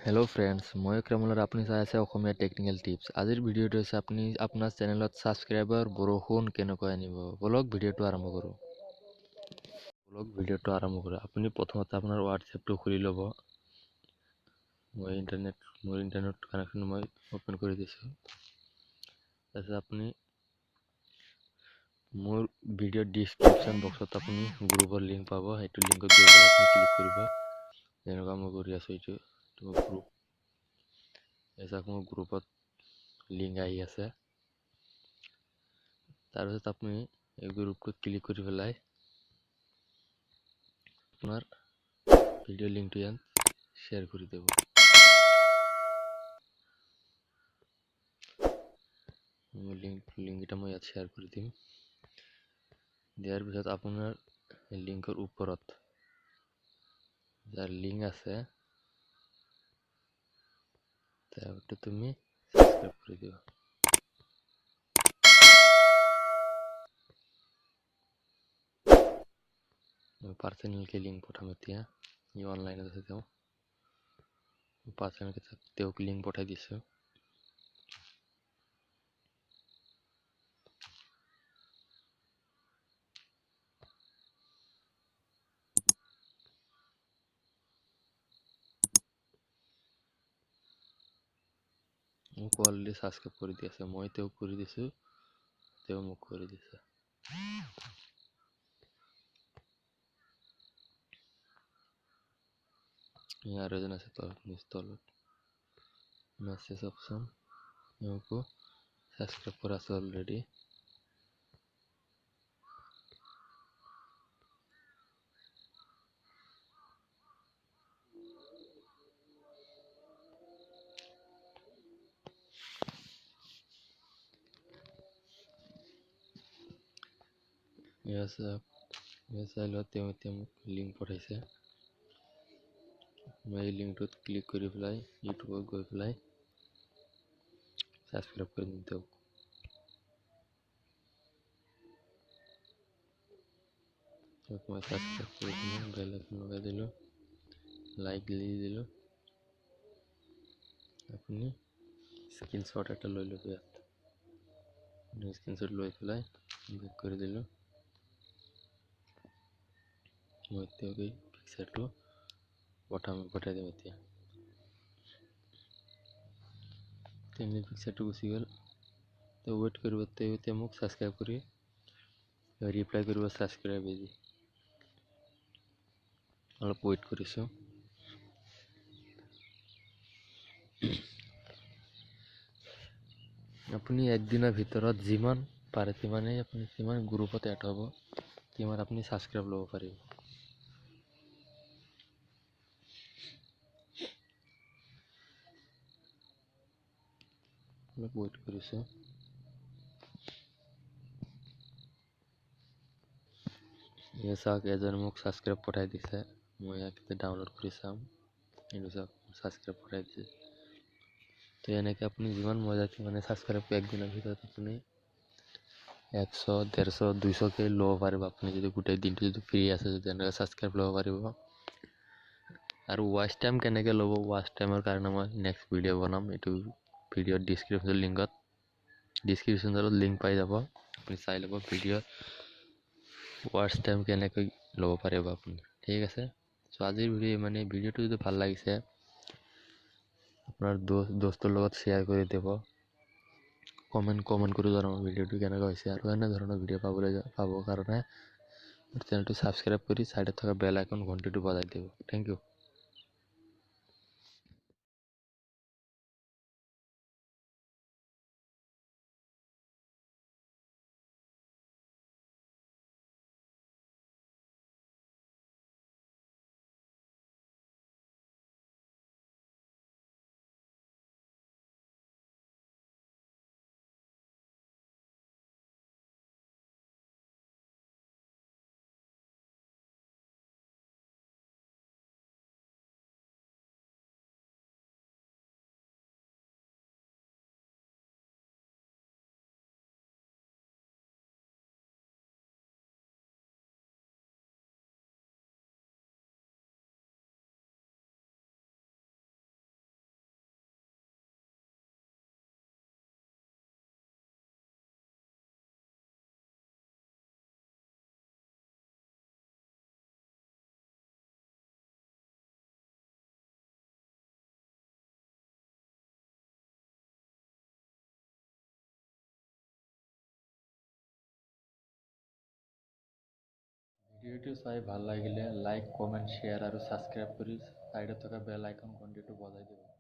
Hello' friends, মই ক্ৰমলৰ আপুনি চাই আছে অসমীয়া টেকনিকেল টিপছ। আজিৰ ভিডিঅ'টো হৈছে আপুনি আপোনাৰ চেনেলত ছাবস্ক্ৰাইবাৰ বৰষুণ কেনেকৈ আনিব। বলক ভিডিঅ'টো আৰম্ভ কৰোঁ। আপুনি প্ৰথমতে আপোনাৰ হোৱাটছএপটো খুলি ল'ব। মোৰ ইণ্টাৰনেট কানেকশ্যন মই অ'পেন কৰি দিছোঁ। তাৰপিছত আপুনি মোৰ ভিডিঅ'ৰ ডিছক্ৰিপশ্যন বক্সত আপুনি গ্ৰুপৰ লিংক পাব। সেইটো লিংকত গৈ পেলাই আপুনি ক্লিক কৰিব। যেনেকুৱা মই কৰি আছোঁ এইটো গ্ৰুপ। মোৰ গ্ৰুপত লিংক আহি আছে। তাৰপিছত আপুনি এই গ্ৰুপটোত ক্লিক কৰি পেলাই আপোনাৰ ভিডিঅ' লিংকটো ইয়াত শ্বেয়াৰ কৰি দিব। লিংকটা মই ইয়াত শ্বেয়াৰ কৰি দিম। দিয়াৰ পিছত আপোনাৰ লিংকৰ ওপৰত যাৰ লিংক আছে তাৰটো তুমি সাবস্ক্ৰাইব কৰে দিও। মই পাৰ্সোনালকে লিংক পঠাম এতিয়া। ই অনলাইনত আছে তেওঁ। পাৰ্সোনালকে তেওঁক লিংক পঠাই দিছোঁ। মোক অলৰেডি সাবস্ক্ৰাইব কৰি দি আছে। মই তেওঁক কৰি দিছোঁ, তেওঁ মোক কৰি দিছে। আৰু এজন আছে তলত মেছেজ অপশন, তেওঁকো সাবস্ক্ৰাইব কৰা আছে অলৰেডি। তেওঁ এতিয়া মোক লিংক পঠাইছে। মই এই লিংকটোত ক্লিক কৰি পেলাই ইউটিউবত গৈ পেলাই সাবস্ক্ৰাইব কৰি দিম তেওঁক। মই সাবস্ক্ৰাইব কৰি দিলোঁ, বেল আইকন লগাই দিলোঁ, লাইক দি দিলোঁ। আপুনি স্ক্ৰীনশ্বট এটা লৈ ল'ব ইয়াত। স্ক্ৰীনশ্বট লৈ পেলাই বেক কৰি দিলোঁ। মই তেওঁক এই পিকচাৰটো পঠাই দিম এতিয়া। পিকচাৰটো গুচি গ'ল। তেওঁ ৱেইট কৰিব, তেওঁ এতিয়া মোক ছাবস্ক্ৰাইব কৰি ৰিপ্লাই কৰিব ছাবস্ক্ৰাইব দি। অলপ ৱেইট কৰিছোঁ। আপুনি একদিনৰ ভিতৰত যিমান পাৰে সিমানেই আপুনি সিমান গ্ৰুপত এড হ'ব, সিমান আপুনি ছাবস্ক্ৰাইব ল'ব পাৰিব। অলপ ৱেইট কৰিছোঁ। চাওক, এজনে মোক ছাবস্ক্ৰাইব পঠাই দিছে। মই ইয়াক ডাউনলোড কৰি চাম। এইটো চাওক, ছাবস্ক্ৰাইব পঠাই দিছে। তো এনেকৈ আপুনি যিমান মজা মানে ছাবস্ক্ৰাইব একদিনৰ ভিতৰত আপুনি 100, 150, 200কে ল'ব পাৰিব। আপুনি যদি গোটেই দিনটো যদি ফ্ৰী আছে যদি এনেকৈ ছাবস্ক্ৰাইব ল'ব পাৰিব। আৰু ৱাচ টাইম কেনেকৈ ল'ব, ৱাচ টাইমৰ কাৰণে মই নেক্সট ভিডিঅ' বনাম। এইটো ভিডিঅ'ৰ ডিছক্ৰিপশ্যনত লিংক পাই যাব। আপুনি চাই ল'ব ভিডিঅ'ত ৱাচ টাইম কেনেকৈ ল'ব পাৰিব আপুনি। ঠিক আছে। চ' আজিৰ ভিডিঅ'টো যদি ভাল লাগিছে আপোনাৰ দোস্তৰ লগত শ্বেয়াৰ কৰি দিব। কমেণ্ট কৰি জনাব ভিডিঅ'টো কেনেকুৱা হৈছে। আৰু এনেধৰণৰ ভিডিঅ' পাবৰ কাৰণে চেনেলটো ছাবস্ক্ৰাইব কৰি ছাইডত থকা বেল আইকন ঘণ্টিটো বজাই দিব। Thank you. ভিডিঅ'টো চাই ভাল লাগিলে লাইক কমেণ্ট শ্বেয়াৰ আৰু ছাবস্ক্ৰাইব কৰি ছাইডত থকা বেল আইকন ঘণ্টিটো বজাই দিব।